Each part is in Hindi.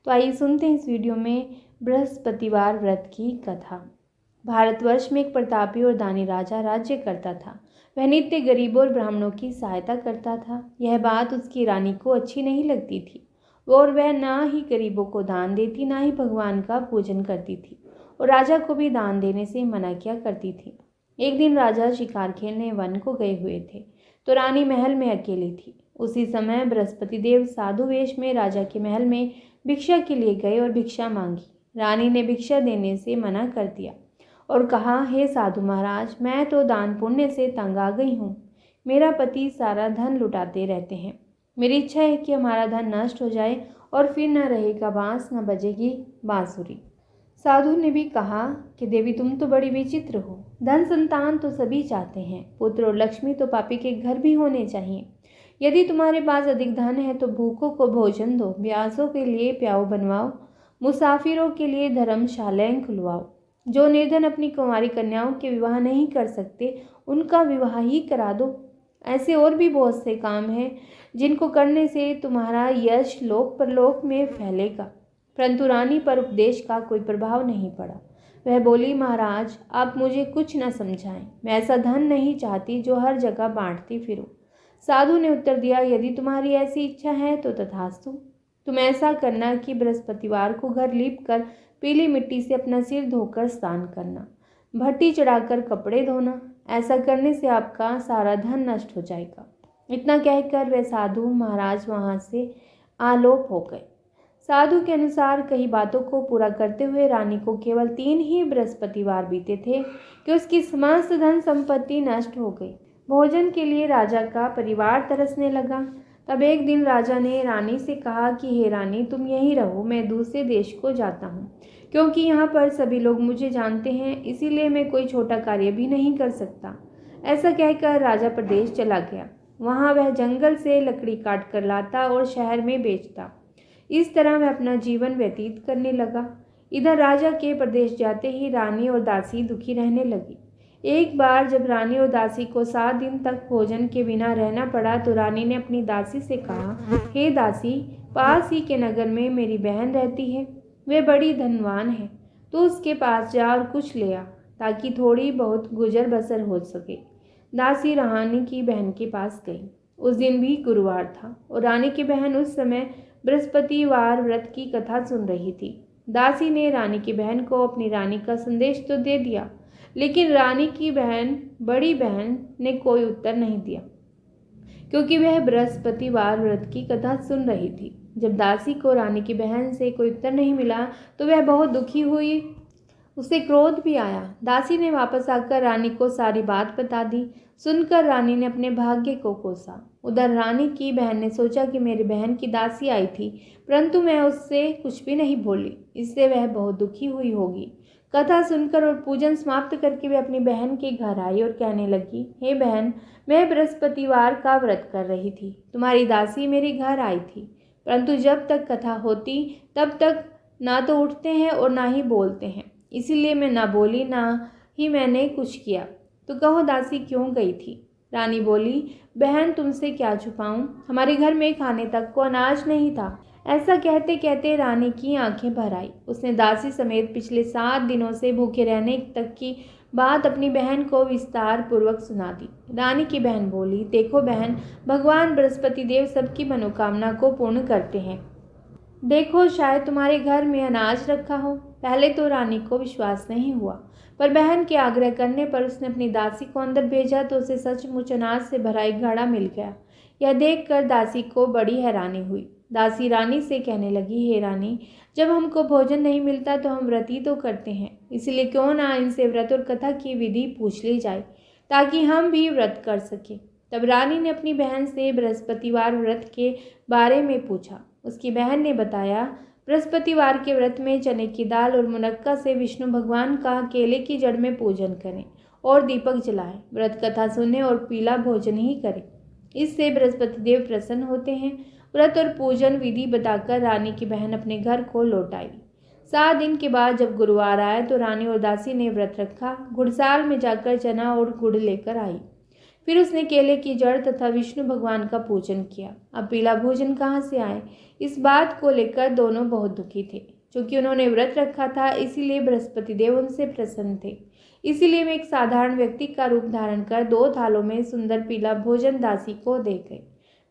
तो आइए सुनते हैं इस वीडियो में बृहस्पतिवार व्रत की कथा। भारतवर्ष में एक प्रतापी और दानी राजा राज्य करता था। वह नित्य गरीबों और ब्राह्मणों की सहायता करता था। यह बात उसकी रानी को अच्छी नहीं लगती थी और वह ना ही गरीबों को दान देती, ना ही भगवान का पूजन करती थी और राजा को भी दान देने से मना किया करती थी। एक दिन राजा शिकार खेलने वन को गए हुए थे तो रानी महल में अकेली थी। उसी समय बृहस्पति देव साधु वेश में राजा के महल में भिक्षा के लिए गए और भिक्षा मांगी। रानी ने भिक्षा देने से मना कर दिया और कहा, हे साधु महाराज, मैं तो दान पुण्य से तंग आ गई हूँ। मेरा पति सारा धन लुटाते रहते हैं। मेरी इच्छा है कि हमारा धन नष्ट हो जाए और फिर न रहेगा बांस, न बजेगी बांसुरी। साधु ने भी कहा कि देवी, तुम तो बड़ी विचित्र हो। धन संतान तो सभी चाहते हैं, पुत्र और लक्ष्मी तो पापी के घर भी होने चाहिए। यदि तुम्हारे पास अधिक धन है तो भूखों को भोजन दो, प्यासों के लिए प्याऊ बनवाओ, मुसाफिरों के लिए धर्मशालाएं खुलवाओ। जो निर्धन अपनी कुंवारी कन्याओं के विवाह नहीं कर सकते, उनका विवाह ही करा दो। ऐसे और भी बहुत से काम हैं जिनको करने से तुम्हारा यश लोक परलोक में फैलेगा। परंतु रानी पर उपदेश का कोई प्रभाव नहीं पड़ा। वह बोली, महाराज, आप मुझे कुछ न समझाएं। मैं ऐसा धन नहीं चाहती जो हर जगह बांटती फिरूं। साधु ने उत्तर दिया, यदि तुम्हारी ऐसी इच्छा है तो तथास्तु। तुम ऐसा करना कि बृहस्पतिवार को घर लीप कर पीली मिट्टी से अपना सिर धोकर स्नान करना, भट्टी चढ़ाकर कपड़े धोना। ऐसा करने से आपका सारा धन नष्ट हो जाएगा। इतना कहकर वह साधु महाराज वहां से आलोप हो गए। साधु के अनुसार कई बातों को पूरा करते हुए रानी को केवल 3 ही बृहस्पतिवार बीते थे कि उसकी समस्त धन संपत्ति नष्ट हो गई। भोजन के लिए राजा का परिवार तरसने लगा। तब एक दिन राजा ने रानी से कहा कि हे रानी, तुम यहीं रहो, मैं दूसरे देश को जाता हूँ, क्योंकि यहाँ पर सभी लोग मुझे जानते हैं, इसीलिए मैं कोई छोटा कार्य भी नहीं कर सकता। ऐसा कहकर राजा प्रदेश चला गया। वहाँ वह जंगल से लकड़ी काट कर लाता और शहर में बेचता। इस तरह वह अपना जीवन व्यतीत करने लगा। इधर राजा के प्रदेश जाते ही रानी और दासी दुखी रहने लगी। एक बार जब रानी और दासी को 7 दिन तक भोजन के बिना रहना पड़ा तो रानी ने अपनी दासी से कहा, हे दासी, पास ही के नगर में मेरी बहन रहती है, वह बड़ी धनवान है। तो उसके पास जा और कुछ ले आ, ताकि थोड़ी बहुत गुजर बसर हो सके। दासी रानी की बहन के पास गई। उस दिन भी गुरुवार था और रानी की बहन उस समय बृहस्पतिवार व्रत की कथा सुन रही थी। दासी ने रानी की बहन को अपनी रानी का संदेश तो दे दिया, लेकिन रानी की बड़ी बहन ने कोई उत्तर नहीं दिया, क्योंकि वह बृहस्पतिवार व्रत की कथा सुन रही थी। जब दासी को रानी की बहन से कोई उत्तर नहीं मिला तो वह बहुत दुखी हुई। उसे क्रोध भी आया। दासी ने वापस आकर रानी को सारी बात बता दी। सुनकर रानी ने अपने भाग्य को कोसा। उधर रानी की बहन ने सोचा कि मेरी बहन की दासी आई थी, परंतु मैं उससे कुछ भी नहीं बोली, इससे वह बहुत दुखी हुई होगी। कथा सुनकर और पूजन समाप्त करके वे अपनी बहन के घर आई और कहने लगी, हे बहन, मैं बृहस्पतिवार का व्रत कर रही थी। तुम्हारी दासी मेरे घर आई थी, परंतु जब तक कथा होती तब तक ना तो उठते हैं और ना ही बोलते हैं, इसीलिए मैं ना बोली, ना ही मैंने कुछ किया। तो कहो दासी क्यों गई थी? रानी बोली, बहन, तुमसे क्या छुपाऊं, हमारे घर में खाने तक को अनाज नहीं था। ऐसा कहते कहते रानी की आंखें भर आई। उसने दासी समेत पिछले 7 दिनों से भूखे रहने तक की बात अपनी बहन को विस्तार पूर्वक सुना दी। रानी की बहन बोली, देखो बहन, भगवान बृहस्पति देव सबकी मनोकामना को पूर्ण करते हैं। देखो, शायद तुम्हारे घर में अनाज रखा हो। पहले तो रानी को विश्वास नहीं हुआ, पर बहन के आग्रह करने पर उसने अपनी दासी को अंदर भेजा तो उसे सचमुच अनाज से भरा एक घड़ा मिल गया। यह देखकर दासी को बड़ी हैरानी हुई। दासी रानी से कहने लगी, हे रानी, जब हमको भोजन नहीं मिलता तो हम व्रत ही तो करते हैं, इसलिए क्यों ना इनसे व्रत और कथा की विधि पूछ ली जाए, ताकि हम भी व्रत कर सकें। तब रानी ने अपनी बहन से बृहस्पतिवार व्रत के बारे में पूछा। उसकी बहन ने बताया, बृहस्पतिवार के व्रत में चने की दाल और मुनक्का से विष्णु भगवान का केले की जड़ में पूजन करें और दीपक जलाएं, व्रत कथा सुने और पीला भोजन ही करें। इससे बृहस्पति देव प्रसन्न होते हैं। व्रत और पूजन विधि बताकर रानी की बहन अपने घर को लौट आई। 7 दिन के बाद जब गुरुवार आया तो रानी और दासी ने व्रत रखा। घुड़साल में जाकर चना और गुड़ लेकर आई। फिर उसने केले की जड़ तथा विष्णु भगवान का पूजन किया। अब पीला भोजन कहाँ से आए, इस बात को लेकर दोनों बहुत दुखी थे। क्योंकि उन्होंने व्रत रखा था, इसीलिए बृहस्पति देव उनसे प्रसन्न थे। इसीलिए वे एक साधारण व्यक्ति का रूप धारण कर 2 थालों में सुंदर पीला भोजन दासी को दे गए।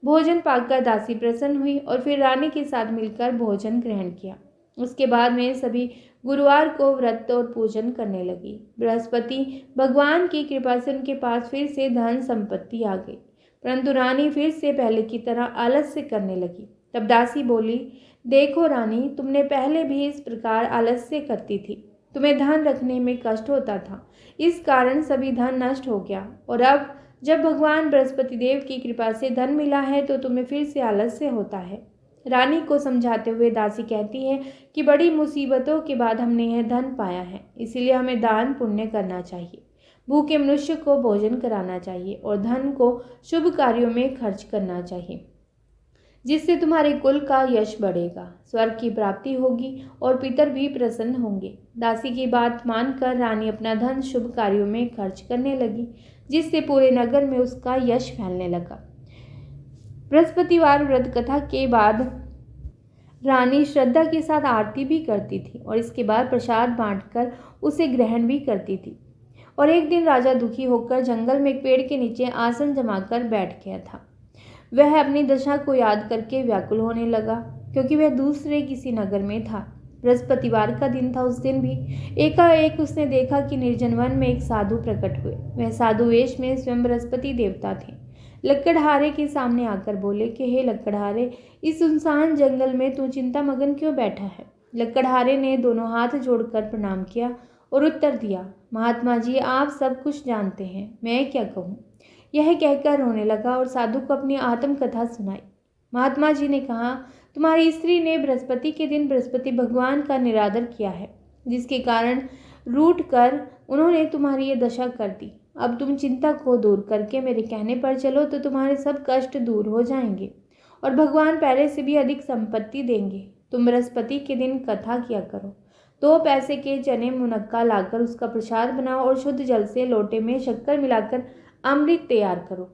भोजन पाकर दासी प्रसन्न हुई और फिर रानी के साथ मिलकर भोजन ग्रहण किया। उसके बाद में सभी गुरुवार को व्रत और पूजन करने लगी। बृहस्पति भगवान की कृपा से उनके पास फिर से धन संपत्ति आ गई, परंतु रानी फिर से पहले की तरह आलस्य करने लगी। तब दासी बोली, देखो रानी, तुमने पहले भी इस प्रकार आलस्य करती थी। तुम्हें धन रखने में कष्ट होता था, इस कारण सभी धन नष्ट हो गया, और अब जब भगवान बृहस्पति देव की कृपा से धन मिला है तो तुम्हें फिर से आलस्य होता है। रानी को समझाते हुए दासी कहती है कि बड़ी मुसीबतों के बाद हमने यह धन पाया है, इसीलिए हमें दान पुण्य करना चाहिए, भूखे मनुष्य को भोजन कराना चाहिए और धन को शुभ कार्यों में खर्च करना चाहिए, जिससे तुम्हारे कुल का यश बढ़ेगा, स्वर्ग की प्राप्ति होगी और पितर भी प्रसन्न होंगे। दासी की बात मानकर रानी अपना धन शुभ कार्यों में खर्च करने लगी, जिससे पूरे नगर में उसका यश फैलने लगा। बृहस्पतिवार व्रत कथा के बाद रानी श्रद्धा के साथ आरती भी करती थी और इसके बाद प्रसाद बांटकर उसे ग्रहण भी करती थी। और एक दिन राजा दुखी होकर जंगल में एक पेड़ के नीचे आसन जमाकर बैठ गया था। वह अपनी दशा को याद करके व्याकुल होने लगा, क्योंकि वह दूसरे किसी नगर में था। बृहस्पतिवार का दिन था। उस दिन भी एकाएक उसने देखा कि निर्जन वन में एक साधु प्रकट हुए। वह साधु वेश में स्वयं बृहस्पति देवता थे। लकड़हारे के सामने आकर बोले कि हे लकड़हारे, इस सुनसान जंगल में तू चिंता मगन क्यों बैठा है। लकड़हारे ने दोनों हाथ जोड़कर प्रणाम किया और उत्तर दिया, महात्मा जी, आप सब कुछ जानते हैं, मैं क्या कहूँ। यह कहकर रोने लगा और साधु को अपनी आत्मकथा सुनाई। महात्मा जी ने कहा, तुम्हारी स्त्री ने बृहस्पति के दिन बृहस्पति भगवान का निरादर किया है, जिसके कारण रूठ कर उन्होंने तुम्हारी ये दशा कर दी। अब तुम चिंता को दूर करके मेरे कहने पर चलो तो तुम्हारे सब कष्ट दूर हो जाएंगे और भगवान पहले से भी अधिक संपत्ति देंगे। तुम बृहस्पति के दिन कथा किया करो। 2 पैसे के चने मुनक्का लाकर उसका प्रसाद बनाओ और शुद्ध जल से लोटे में शक्कर मिलाकर अमृत तैयार करो।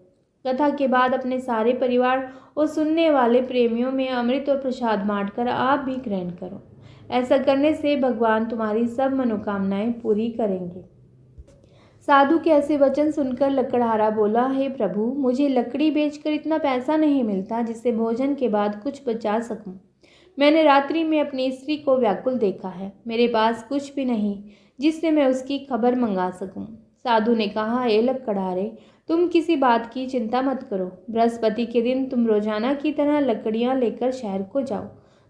कथा के बाद अपने सारे परिवार और सुनने वाले प्रेमियों में अमृत और प्रसाद बांटकर आप भी ग्रहण करो। ऐसा करने से भगवान तुम्हारी सब मनोकामनाएं पूरी करेंगे। साधु के ऐसे वचन सुनकर लकड़हारा बोला, हे प्रभु, मुझे लकड़ी बेचकर इतना पैसा नहीं मिलता जिससे भोजन के बाद कुछ बचा सकूं। मैंने रात्रि में अपनी स्त्री को व्याकुल देखा है, मेरे पास कुछ भी नहीं जिससे मैं उसकी खबर मंगा सकूं। साधु ने कहा, हे लकड़हारे, तुम किसी बात की चिंता मत करो। बृहस्पति के दिन तुम रोजाना की तरह लकड़ियां लेकर शहर को जाओ।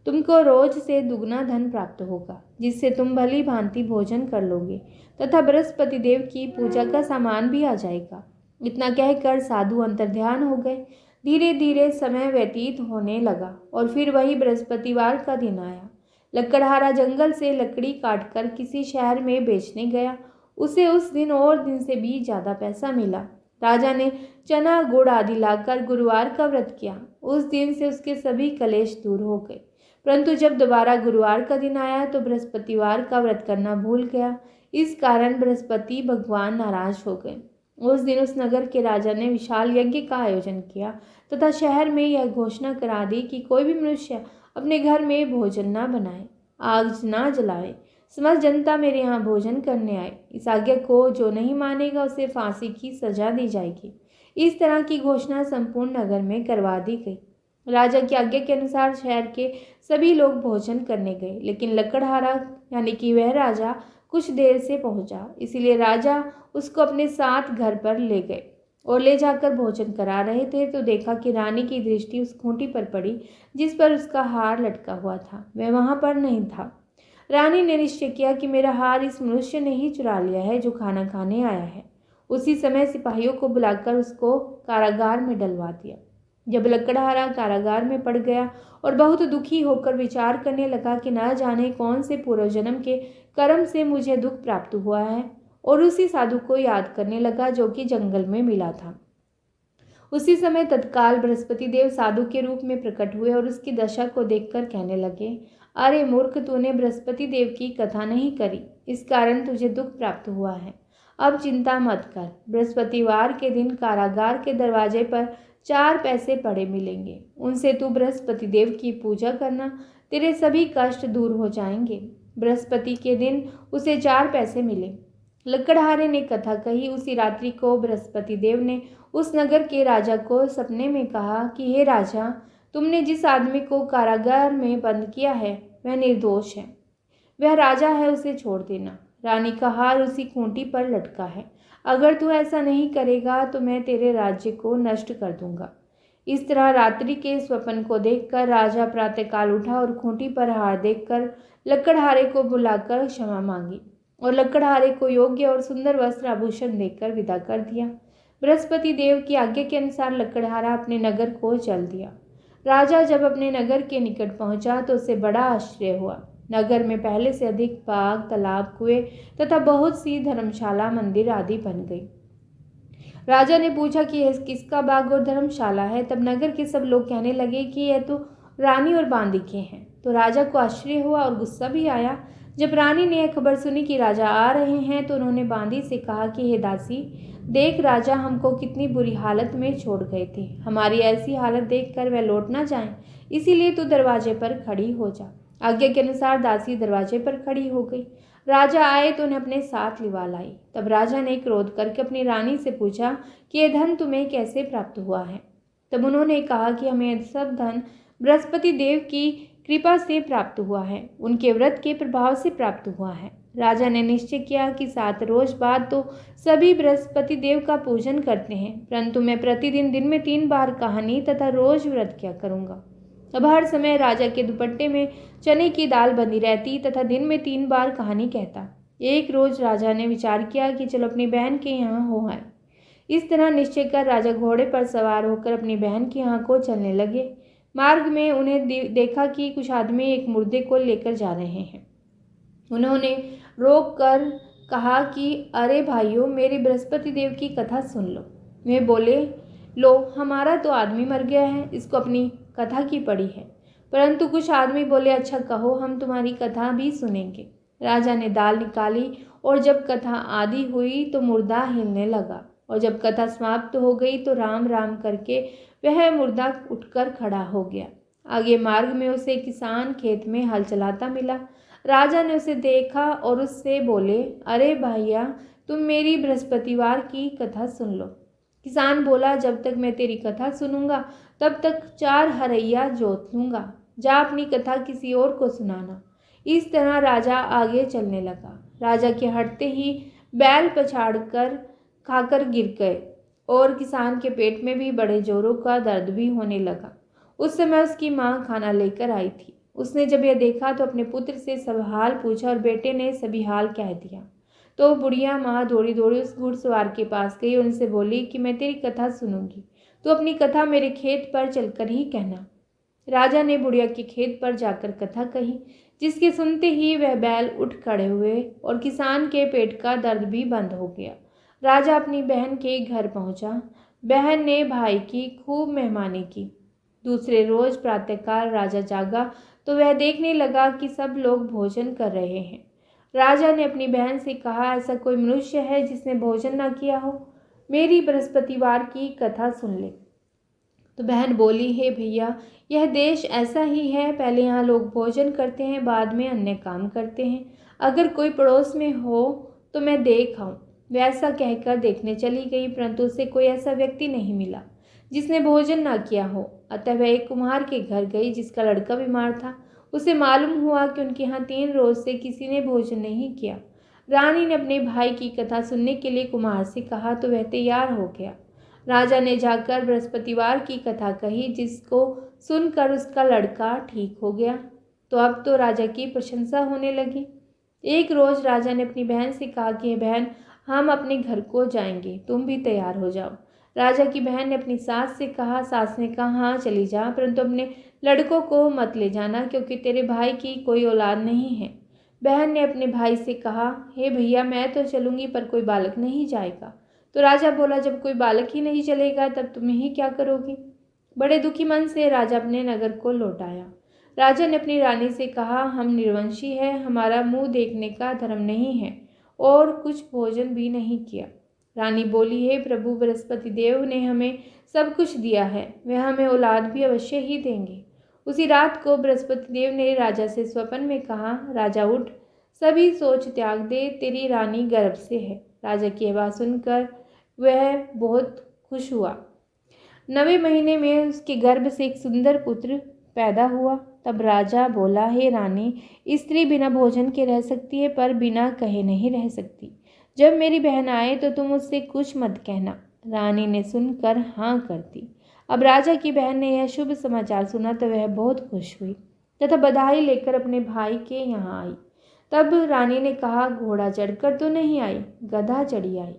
तुमको रोज से दुगना धन प्राप्त होगा, जिससे तुम भली भांति भोजन कर लोगे तथा बृहस्पति देव की पूजा का सामान भी आ जाएगा। इतना कहकर साधु अंतर्ध्यान हो गए। धीरे धीरे समय व्यतीत होने लगा और फिर वही बृहस्पतिवार का दिन आया। लकड़हारा जंगल से लकड़ी काटकर किसी शहर में बेचने गया। उसे उस दिन और दिन से भी ज्यादा पैसा मिला। राजा ने चना गुड़ आदि लाकर गुरुवार का व्रत किया। उस दिन से उसके सभी कलेश दूर हो गए। परंतु जब दोबारा गुरुवार का दिन आया तो बृहस्पतिवार का व्रत करना भूल गया। इस कारण बृहस्पति भगवान नाराज हो गए। उस दिन उस नगर के राजा ने विशाल यज्ञ का आयोजन किया तथा शहर में यह घोषणा करा दी कि कोई भी मनुष्य अपने घर में भोजन न बनाए, आग न जलाए। समस्त जनता मेरे यहाँ भोजन करने आए। इस आज्ञा को जो नहीं मानेगा उसे फांसी की सजा दी जाएगी। इस तरह की घोषणा संपूर्ण नगर में करवा दी गई। राजा की आज्ञा के अनुसार शहर के सभी लोग भोजन करने गए, लेकिन लकड़हारा यानी कि वह राजा कुछ देर से पहुंचा। इसीलिए राजा उसको अपने साथ घर पर ले गए और ले जाकर भोजन करा रहे थे तो देखा कि रानी की दृष्टि उस खूंटी पर पड़ी जिस पर उसका हार लटका हुआ था। वह वहां पर नहीं था। रानी ने निश्चय किया कि मेरा हार इस मनुष्य ने ही चुरा लिया है जो खाना खाने आया है। उसी समय सिपाहियों को बुलाकर उसको कारागार में डलवा दिया। जब लकड़हारा कारागार में पड़ गया और बहुत दुखी होकर विचार करने लगा कि न जाने कौन से पूर्व जन्म के कर्म से मुझे दुख प्राप्त हुआ है, और उसी साधु को याद करने लगा जो कि जंगल में मिला था। उसी समय तत्काल बृहस्पति देव साधु के रूप में प्रकट हुए और उसकी दशा को देखकर कहने लगे, अरे मूर्ख, तूने बृहस्पति देव की कथा नहीं करी, इस कारण तुझे दुख प्राप्त हुआ है। अब चिंता मत कर। बृहस्पतिवार के दिन कारागार के दरवाजे पर 4 पैसे पड़े मिलेंगे। उनसे तू बृहस्पति देव की पूजा करना, तेरे सभी कष्ट दूर हो जाएंगे। बृहस्पति के दिन उसे 4 पैसे मिले। लकड़हारे ने कथा कही। उसी रात्रि को बृहस्पति देव ने उस नगर के राजा को सपने में कहा कि हे राजा, तुमने जिस आदमी को कारागार में बंद किया है वह निर्दोष है। वह राजा है, उसे छोड़ देना। रानी का हार उसी खूंटी पर लटका है। अगर तू ऐसा नहीं करेगा तो मैं तेरे राज्य को नष्ट कर दूंगा। इस तरह रात्रि के स्वप्न को देखकर राजा प्रातःकाल उठा और खूंटी पर हार देखकर लकड़हारे को बुलाकर क्षमा मांगी और लकड़हारे को योग्य और सुंदर वस्त्र आभूषण देकर विदा कर दिया। बृहस्पति देव की आज्ञा के अनुसार लकड़हारा अपने नगर को चल दिया। राजा जब अपने नगर के निकट पहुंचा तो उसे बड़ा आश्चर्य हुआ। नगर में पहले से अधिक बाग, तालाब, कुएं तथा बहुत सी धर्मशाला, मंदिर आदि बन गई। राजा ने पूछा कि यह किसका बाग और धर्मशाला है। तब नगर के सब लोग कहने लगे कि यह तो रानी और बांदी के हैं। तो राजा को आश्चर्य हुआ और गुस्सा भी आया। जब रानी ने यह खबर सुनी कि राजा आ रहे हैं तो उन्होंने बांदी से कहा कि हे दासी, देख राजा हमको कितनी बुरी हालत में छोड़ गए थे। हमारी ऐसी हालत देखकर वह लौट ना जाएं, इसीलिए तू दरवाजे पर खड़ी हो जा। आज्ञा के अनुसार दासी दरवाजे पर खड़ी हो गई। राजा आए तो उन्हें अपने साथ लिवा लाई। तब राजा ने क्रोध करके अपनी रानी से पूछा कि यह धन तुम्हें कैसे प्राप्त हुआ है। तब उन्होंने कहा कि हमें यह सब धन बृहस्पति देव की कृपा से प्राप्त हुआ है, उनके व्रत के प्रभाव से प्राप्त हुआ है। राजा ने निश्चय किया कि 7 रोज बाद तो सभी बृहस्पति देव का पूजन करते हैं, परंतु मैं प्रतिदिन दिन में 3 बार कहानी तथा रोज व्रत किया करूंगा। अब हर समय राजा के दुपट्टे में चने की दाल बनी रहती तथा दिन में 3 बार कहानी कहता। एक रोज राजा ने विचार किया कि चलो अपनी बहन के यहाँ हो आए। इस तरह निश्चय कर राजा घोड़े पर सवार होकर अपनी बहन के यहाँ को चलने लगे। मार्ग में उन्हें देखा कि कुछ आदमी एक मुर्दे को लेकर जा रहे हैं। उन्होंने रोक कर कहा कि अरे भाइयों, मेरे बृहस्पति देव की कथा सुन लो। वे बोले, लो, हमारा तो आदमी मर गया है, इसको अपनी कथा की पड़ी है। परंतु कुछ आदमी बोले, अच्छा कहो, हम तुम्हारी कथा भी सुनेंगे। राजा ने दाल निकाली और जब कथा आदि हुई तो मुर्दा हिलने लगा और जब कथा समाप्त हो गई तो राम राम करके वह मुर्दा उठकर खड़ा हो गया। आगे मार्ग में उसे किसान खेत में हल चलाता मिला। राजा ने उसे देखा और उससे बोले, अरे भैया, तुम मेरी बृहस्पतिवार की कथा सुन लो। किसान बोला, जब तक मैं तेरी कथा सुनूंगा तब तक 4 हरैया जोत लूंगा। जा अपनी कथा किसी और को सुनाना। इस तरह राजा आगे चलने लगा। राजा के हटते ही बैल पछाड़ कर खाकर गिर गए और किसान के पेट में भी बड़े जोरों का दर्द भी होने लगा। उस समय उसकी माँ खाना लेकर आई थी। उसने जब यह देखा तो अपने पुत्र से सब हाल पूछा और बेटे ने सभी हाल कह दिया। तो बुढ़िया माँ दौड़ी दौड़ी उस घुड़सवार के पास गई और उनसे बोली कि मैं तेरी कथा सुनूंगी, तो अपनी कथा मेरे खेत पर चलकर ही कहना। राजा ने बुढ़िया के खेत पर जाकर कथा कही, जिसके सुनते ही वह बैल उठ खड़े हुए और किसान के पेट का दर्द भी बंद हो गया। राजा अपनी बहन के घर पहुंचा। बहन ने भाई की खूब मेहमानी की। दूसरे रोज प्रातःकाल राजा जागा तो वह देखने लगा कि सब लोग भोजन कर रहे हैं। राजा ने अपनी बहन से कहा, ऐसा कोई मनुष्य है जिसने भोजन न किया हो? मेरी बृहस्पतिवार की कथा सुन ले। तो बहन बोली, हे भैया, यह देश ऐसा ही है, पहले यहाँ लोग भोजन करते हैं, बाद में अन्य काम करते हैं। अगर कोई पड़ोस में हो तो मैं देख आऊं। वैसा कहकर देखने चली गई, परंतु उसे कोई ऐसा व्यक्ति नहीं मिला जिसने भोजन न किया हो। अतः वह एक कुम्हार के घर गई जिसका लड़का बीमार था। उसे मालूम हुआ कि उनके यहाँ 3 रोज से किसी ने भोजन नहीं किया। रानी ने अपने भाई की कथा सुनने के लिए कुम्हार से कहा तो वह तैयार हो गया। राजा ने जाकर बृहस्पतिवार की कथा कही, जिसको सुनकर उसका लड़का ठीक हो गया। तो अब तो राजा की प्रशंसा होने लगी। एक रोज राजा ने अपनी बहन से कहा कि बहन, हम अपने घर को जाएंगे, तुम भी तैयार हो जाओ। राजा की बहन ने अपनी सास से कहा। सास ने कहा, हाँ चली जा, परंतु अपने लड़कों को मत ले जाना, क्योंकि तेरे भाई की कोई औलाद नहीं है। बहन ने अपने भाई से कहा, हे भैया, मैं तो चलूंगी पर कोई बालक नहीं जाएगा। तो राजा बोला, जब कोई बालक ही नहीं चलेगा तब तुम ही क्या करोगी? बड़े दुखी मन से राजा अपने नगर को लौट आया। राजा ने अपनी रानी से कहा, हम निर्वंशी हैं, हमारा मुंह देखने का धर्म नहीं है और कुछ भोजन भी नहीं किया। रानी बोली, हे प्रभु, बृहस्पति देव ने हमें सब कुछ दिया है, वह हमें औलाद भी अवश्य ही देंगे। उसी रात को बृहस्पति देव ने राजा से स्वप्न में कहा, राजा उठ, सभी सोच त्याग दे, तेरी रानी गर्भ से है। राजा की बात सुनकर वह बहुत खुश हुआ। 9वें महीने में उसके गर्भ से एक सुंदर पुत्र पैदा हुआ। तब राजा बोला, हे रानी, स्त्री बिना भोजन के रह सकती है, पर बिना कहे नहीं रह सकती। जब मेरी बहन आए तो तुम उससे कुछ मत कहना। रानी ने सुनकर हाँ कर दी। अब राजा की बहन ने यह शुभ समाचार सुना तो वह बहुत खुश हुई तथा बधाई लेकर अपने भाई के यहाँ आई। तब रानी ने कहा, घोड़ा चढ़कर तो नहीं आई, गधा चढ़ी आई।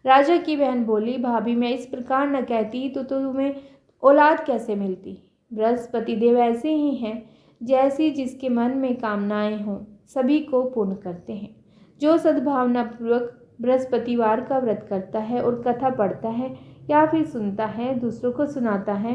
राजा की बहन बोली, भाभी, मैं इस प्रकार न कहती तो तुम्हें औलाद कैसे मिलती। बृहस्पति देव ऐसे ही हैं, जैसी जिसके मन में कामनाएं हों सभी को पूर्ण करते हैं। जो सद्भावना पूर्वक बृहस्पतिवार का व्रत करता है और कथा पढ़ता है या फिर सुनता है, दूसरों को सुनाता है,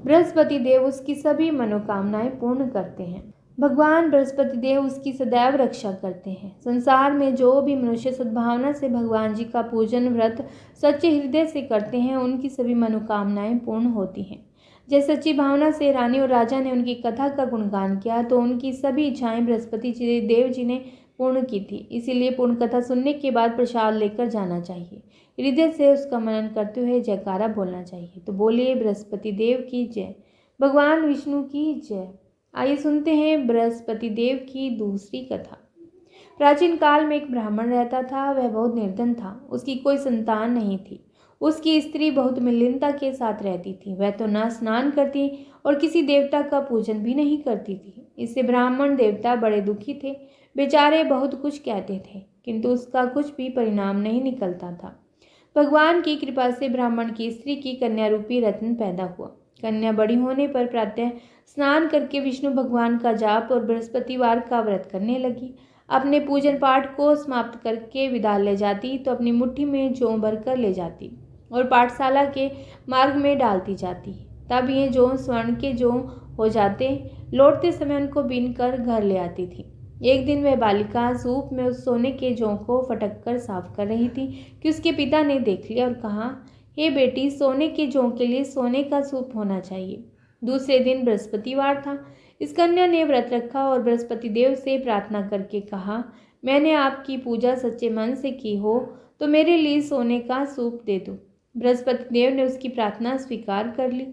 बृहस्पति देव उसकी सभी मनोकामनाएं पूर्ण करते हैं। भगवान बृहस्पति देव उसकी सदैव रक्षा करते हैं। संसार में जो भी मनुष्य सद्भावना से भगवान जी का पूजन व्रत सच्चे हृदय से करते हैं, उनकी सभी मनोकामनाएं पूर्ण होती हैं। जैसे सच्ची भावना से रानी और राजा ने उनकी कथा का गुणगान किया तो उनकी सभी इच्छाएं बृहस्पति देव जी ने पूर्ण की थी। इसीलिए पूर्ण कथा सुनने के बाद प्रसाद लेकर जाना चाहिए। हृदय से उसका मनन करते हुए जयकारा बोलना चाहिए। तो बोलिए बृहस्पति देव की जय, भगवान विष्णु की जय। आइए सुनते हैं बृहस्पति देव की दूसरी कथा। प्राचीन काल में एक ब्राह्मण रहता था। वह बहुत निर्धन था, उसकी कोई संतान नहीं थी। उसकी स्त्री बहुत मलिनता के साथ रहती थी। वह तो न स्नान करती और किसी देवता का पूजन भी नहीं करती थी। इससे ब्राह्मण देवता बड़े दुखी थे। बेचारे बहुत कुछ कहते थे, किंतु उसका कुछ भी परिणाम नहीं निकलता था। भगवान की कृपा से ब्राह्मण की स्त्री की कन्या रूपी रत्न पैदा हुआ। कन्या बड़ी होने पर प्रातः स्नान करके विष्णु भगवान का जाप और बृहस्पतिवार का व्रत करने लगी। अपने पूजन पाठ को समाप्त करके विद्यालय जाती तो अपनी मुट्ठी में जौ भरकर ले जाती और पाठशाला के मार्ग में डालती जाती। तब ये जौ स्वर्ण के जौ हो जाते। लौटते समय उनको बीनकर घर ले आती थी। एक दिन वह बालिका सूप में उस सोने के जौ को फटक कर साफ कर रही थी कि उसके पिता ने देख लिया और कहा, हे बेटी, सोने के जौ के लिए सोने का सूप होना चाहिए। दूसरे दिन बृहस्पतिवार था। इस कन्या ने व्रत रखा और बृहस्पति देव से प्रार्थना करके कहा, मैंने आपकी पूजा सच्चे मन से की हो तो मेरे लिए सोने का सूप दे दो। बृहस्पति देव ने उसकी प्रार्थना स्वीकार कर ली।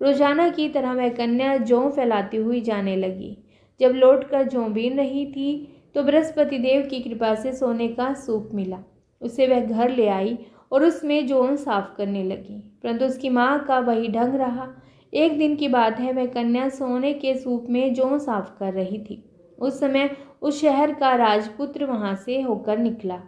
रोजाना की तरह वह कन्या जौ फैलाती हुई जाने लगी। जब लौटकर जौ बीन रही थी तो बृहस्पति देव की कृपा से सोने का सूप मिला। उसे वह घर ले आई और उसमें जौ साफ करने लगी, परंतु उसकी माँ का वही ढंग रहा। एक दिन की बात है, वह कन्या सोने के सूप में जौ साफ कर रही थी। उस समय उस शहर का राजपुत्र वहां से होकर निकला।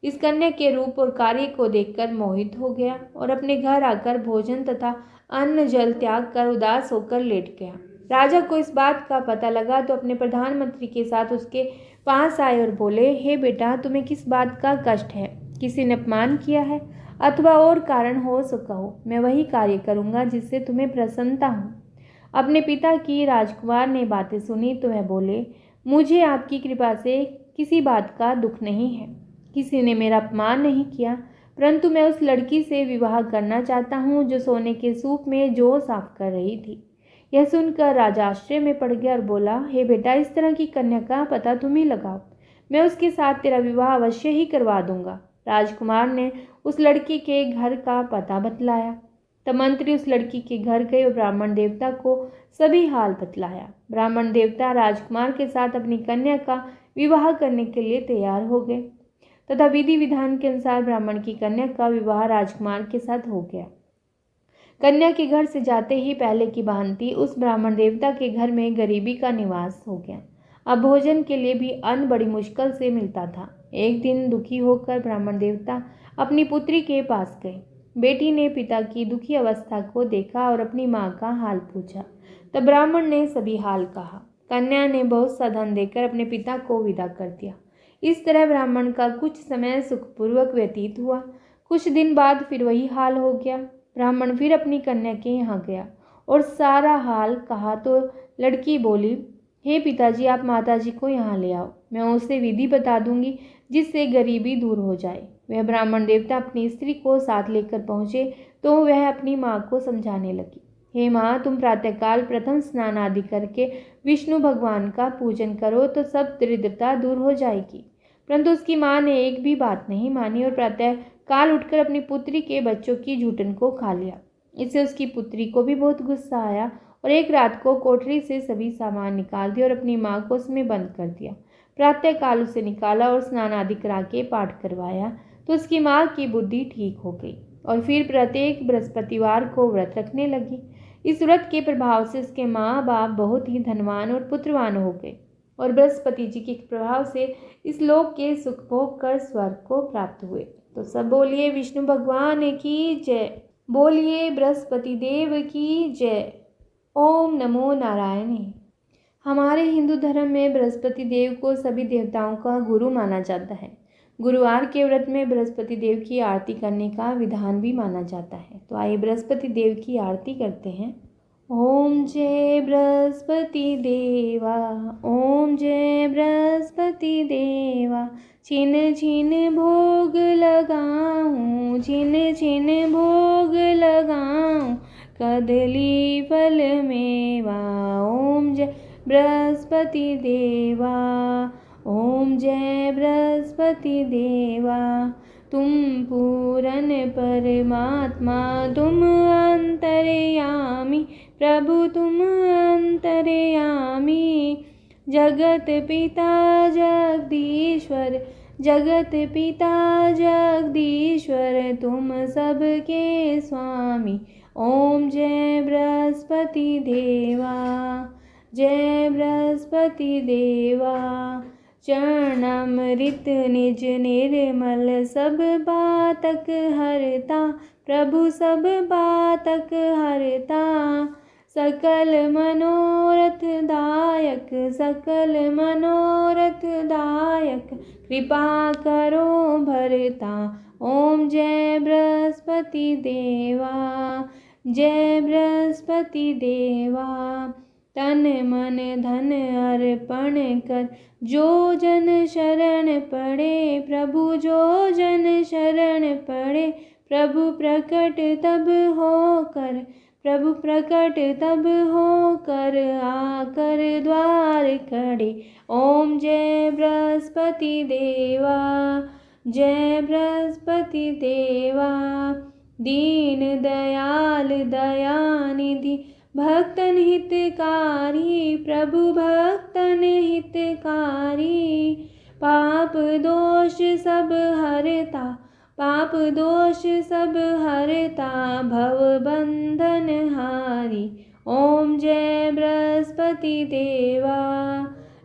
इस कन्या के रूप और कार्य को देखकर मोहित हो गया और अपने घर आकर भोजन तथा अन्न जल त्याग कर उदास होकर लेट गया। राजा को इस बात का पता लगा तो अपने प्रधानमंत्री के साथ उसके पास आए और बोले, हे बेटा, तुम्हें किस बात का कष्ट है? किसी ने अपमान किया है अथवा और कारण हो सका हो? मैं वही कार्य करूंगा जिससे तुम्हें प्रसन्नता हो। अपने पिता की राजकुमार ने बातें सुनी तो वह बोले, मुझे आपकी कृपा से किसी बात का दुख नहीं है। किसी ने मेरा अपमान नहीं किया, परंतु मैं उस लड़की से विवाह करना चाहता हूँ जो सोने के सूप में जौ साफ कर रही थी। यह सुनकर राजा आश्चर्य में पड़ गया और बोला, हे बेटा, इस तरह की कन्या का पता तुम ही लगाओ, मैं उसके साथ तेरा विवाह अवश्य ही करवा दूंगा। राजकुमार ने उस लड़की के घर का पता बतलाया। तब मंत्री उस लड़की के घर गए और ब्राह्मण देवता को सभी हाल बतलाया। ब्राह्मण देवता राजकुमार के साथ अपनी कन्या का विवाह करने के लिए तैयार हो गए तथा विधि विधान के अनुसार ब्राह्मण की कन्या का विवाह राजकुमार के साथ हो गया। कन्या के घर से जाते ही पहले की भांति उस ब्राह्मण देवता के घर में गरीबी का निवास हो गया। अब भोजन के लिए भी अन्न बड़ी मुश्किल से मिलता था। एक दिन दुखी होकर ब्राह्मण देवता अपनी पुत्री के पास गए। बेटी ने पिता की दुखी अवस्था को देखा और अपनी माँ का हाल पूछा। तब ब्राह्मण ने सभी हाल कहा। कन्या ने बहुत सा धन देकर अपने पिता को विदा कर दिया। इस तरह ब्राह्मण का कुछ समय सुखपूर्वक व्यतीत हुआ। कुछ दिन बाद फिर वही हाल हो गया। ब्राह्मण फिर अपनी कन्या के यहाँ गया और सारा हाल कहा तो लड़की बोली, हे पिताजी, आप माताजी को यहाँ ले आओ, मैं उसे विधि बता दूंगी जिससे गरीबी दूर हो जाए। वह ब्राह्मण देवता अपनी स्त्री को साथ लेकर पहुँचे तो वह अपनी माँ को समझाने लगी, हे माँ, तुम प्रातःकाल प्रथम स्नान आदि करके विष्णु भगवान का पूजन करो तो सब दरिद्रता दूर हो जाएगी। परंतु उसकी माँ ने एक भी बात नहीं मानी और प्रातः काल उठकर अपनी पुत्री के बच्चों की जूठन को खा लिया। इससे उसकी पुत्री को भी बहुत गुस्सा आया और एक रात को कोठरी से सभी सामान निकाल दिया और अपनी माँ को उसमें बंद कर दिया। प्रातः काल उसे निकाला और स्नान आदि करा के पाठ करवाया तो उसकी माँ की बुद्धि ठीक हो गई और फिर प्रत्येक बृहस्पतिवार को व्रत रखने लगी। इस व्रत के प्रभाव से उसके माँ बाप बहुत ही धनवान और पुत्रवान हो गए और बृहस्पति जी के प्रभाव से इस लोक के सुख भोग कर स्वर्ग को प्राप्त हुए। तो सब बोलिए विष्णु भगवान की जय, बोलिए बृहस्पति देव की जय। ओम नमो नारायण। हमारे हिंदू धर्म में बृहस्पति देव को सभी देवताओं का गुरु माना जाता है। गुरुवार के व्रत में बृहस्पति देव की आरती करने का विधान भी माना जाता है। तो आइए बृहस्पति देव की आरती करते हैं। ओम जय बृहस्पति देवा, ओम जय बृहस्पति देवा, छिन छिन भोग लगाऊं, छिन छिन भोग लगाऊं, कदली फल मेवा। ओम जय बृहस्पति देवा, ओम जय बृहस्पति देवा, तुम पूरन परमात्मा, तुम अंतर्यामी प्रभु, तुम अंतर्यामी, जगत पिता जगदीश्वर, जगत पिता जगदीश्वर, तुम सबके स्वामी। ओम जय बृहस्पति देवा, जय बृहस्पति देवा, चरणामृत निज निर्मल, सब बातक हरता प्रभु, सब बातक हरता, सकल मनोरथ दायक, सकल मनोरथ दायक, कृपा करो भरता। ओम जय बृहस्पति देवा, जय बृहस्पति देवा, तन मन धन अर्पण कर, जो जन शरण पड़े प्रभु, जो जन शरण पड़े प्रभु, प्रकट तब होकर, प्रभु प्रकट तब होकर, आकर द्वार खड़े। ओम जय बृहस्पति देवा, जय बृहस्पति देवा, दीन दयाल दयानिधि, भक्तन हितकारी प्रभु, भक्तन हितकारी, पाप दोष सब हरता, पाप दोष सब हरता, भव बंधन हारी। ओम जय बृहस्पति देवा,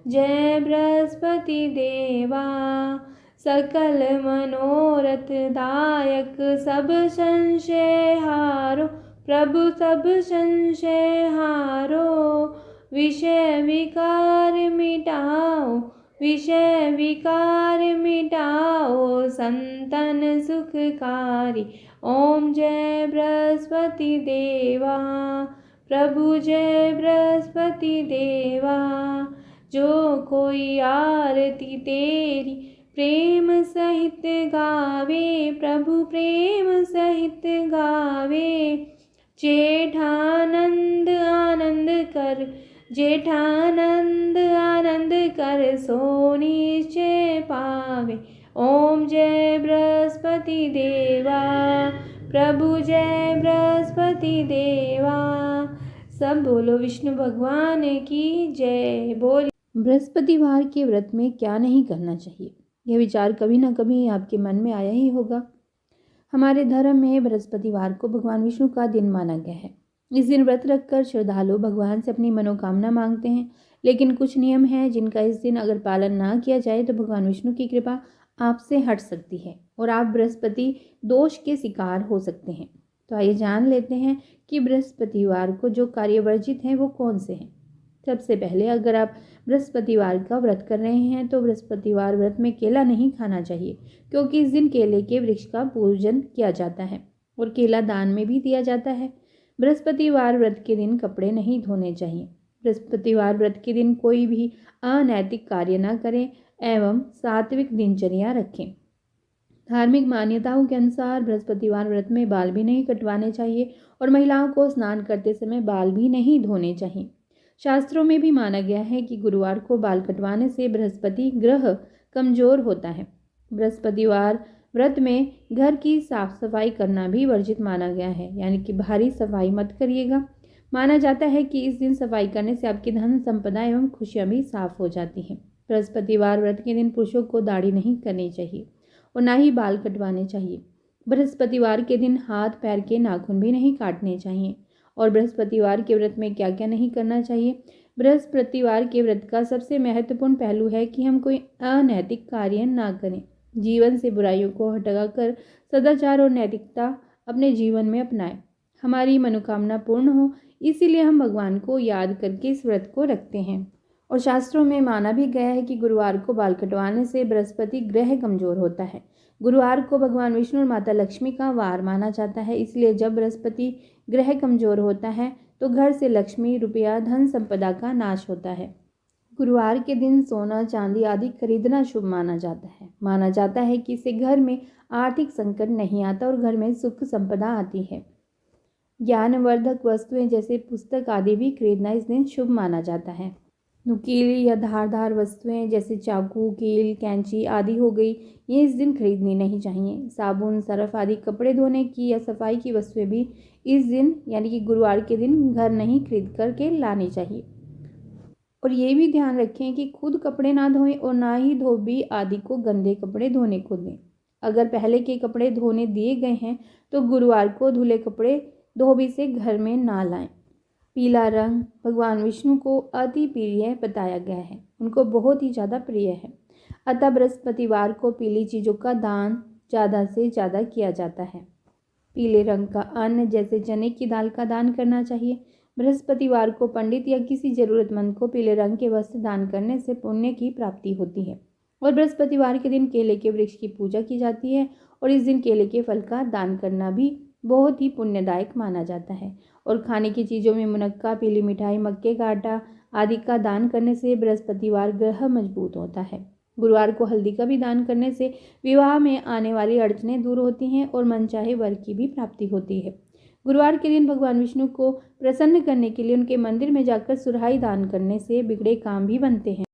जय बृहस्पति देवा, सकल मनोरथ दायक, सब संशय हारो प्रभु, सब संशय हारो, विषय विकार मिटाओ, विषय विकार मिटाओ, संतन सुखकारी। ओम जय बृहस्पति देवा, प्रभु जय बृहस्पति देवा, जो कोई आरती तेरी प्रेम सहित गावे प्रभु, प्रेम सहित गावे, जेठानंद आनंद कर, जेठानंद आनंद कर, सो निश्चय पावे। ओम जय बृहस्पति देवा, प्रभु जय बृहस्पति देवा। सब बोलो विष्णु भगवान की जय। बोल बृहस्पतिवार के व्रत में क्या नहीं करना चाहिए, यह विचार कभी ना कभी आपके मन में आया ही होगा। हमारे धर्म में बृहस्पतिवार को भगवान विष्णु का दिन माना गया है। इस दिन व्रत रखकर श्रद्धालु भगवान से अपनी मनोकामना मांगते हैं, लेकिन कुछ नियम हैं जिनका इस दिन अगर पालन ना किया जाए तो भगवान विष्णु की कृपा आपसे हट सकती है और आप बृहस्पति दोष के शिकार हो सकते हैं। तो आइए जान लेते हैं कि बृहस्पतिवार को जो कार्य वर्जित हैं वो कौन से हैं। सबसे पहले अगर आप बृहस्पतिवार का व्रत कर रहे हैं तो बृहस्पतिवार व्रत में केला नहीं खाना चाहिए, क्योंकि इस दिन केले के वृक्ष का पूजन किया जाता है और केला दान में भी दिया जाता है। बृहस्पतिवार व्रत के दिन कपड़े नहीं धोने चाहिए। बृहस्पतिवार व्रत के दिन कोई भी अनैतिक कार्य न करें एवं सात्विक दिनचर्या रखें। धार्मिक मान्यताओं के अनुसार बृहस्पतिवार व्रत में बाल भी नहीं कटवाने चाहिए और महिलाओं को स्नान करते समय बाल भी नहीं धोने चाहिए। शास्त्रों में भी माना गया है कि गुरुवार को बाल कटवाने से बृहस्पति ग्रह कमजोर होता है। बृहस्पतिवार व्रत में घर की साफ सफाई करना भी वर्जित माना गया है, यानी कि भारी सफाई मत करिएगा। माना जाता है कि इस दिन सफाई करने से आपकी धन संपदा एवं खुशियां भी साफ हो जाती हैं। बृहस्पतिवार व्रत के दिन पुरुषों को दाढ़ी नहीं करनी चाहिए और ना ही बाल कटवाने चाहिए। बृहस्पतिवार के दिन हाथ पैर के नाखून भी नहीं काटने चाहिए। और बृहस्पतिवार के व्रत में क्या क्या नहीं करना चाहिए? बृहस्पतिवार के व्रत का सबसे महत्वपूर्ण पहलू है कि हम कोई अनैतिक कार्य ना करें। जीवन से बुराइयों को हटाकर सदाचार और नैतिकता अपने जीवन में अपनाएं। हमारी मनोकामना पूर्ण हो, इसीलिए हम भगवान को याद करके इस व्रत को रखते हैं। और शास्त्रों में माना भी गया है कि गुरुवार को बाल कटवाने से बृहस्पति ग्रह कमजोर होता है। गुरुवार को भगवान विष्णु और माता लक्ष्मी का वार माना जाता है, इसलिए जब बृहस्पति ग्रह कमजोर होता है तो घर से लक्ष्मी, रुपया, धन संपदा का नाश होता है। गुरुवार के दिन सोना, चांदी आदि खरीदना शुभ माना जाता है। माना जाता है कि इससे घर में आर्थिक संकट नहीं आता और घर में सुख संपदा आती है। ज्ञानवर्धक वस्तुएं जैसे पुस्तक आदि भी खरीदना इस दिन शुभ माना जाता है। नुकीली या धारदार वस्तुएं जैसे चाकू, कील, कैंची आदि हो गई, ये इस दिन खरीदनी नहीं चाहिए। साबुन, सरफ आदि कपड़े धोने की या सफाई की वस्तुएं भी इस दिन यानी कि गुरुवार के दिन घर नहीं खरीद करके लानी चाहिए। और ये भी ध्यान रखें कि खुद कपड़े ना धोएं और ना ही धोबी आदि को गंदे कपड़े धोने को दें। अगर पहले के कपड़े धोने दिए गए हैं तो गुरुवार को धुले कपड़े धोबी से घर में ना लाएं। पीला रंग भगवान विष्णु को अति प्रिय बताया गया है, उनको बहुत ही ज़्यादा प्रिय है। अतः बृहस्पतिवार को पीली चीज़ों का दान ज़्यादा से ज़्यादा किया जाता है। पीले रंग का अन्न जैसे चने की दाल का दान करना चाहिए। बृहस्पतिवार को पंडित या किसी जरूरतमंद को पीले रंग के वस्त्र दान करने से पुण्य की प्राप्ति होती है। और बृहस्पतिवार के दिन केले के वृक्ष की पूजा की जाती है और इस दिन केले के फल का दान करना भी बहुत ही पुण्यदायक माना जाता है। और खाने की चीज़ों में मुनक्का, पीली मिठाई, मक्के का आटा आदि का दान करने से बृहस्पतिवार ग्रह मजबूत होता है। गुरुवार को हल्दी का भी दान करने से विवाह में आने वाली अड़चनें दूर होती हैं और मनचाहे वर की भी प्राप्ति होती है। गुरुवार के दिन भगवान विष्णु को प्रसन्न करने के लिए उनके मंदिर में जाकर सुराही दान करने से बिगड़े काम भी बनते हैं।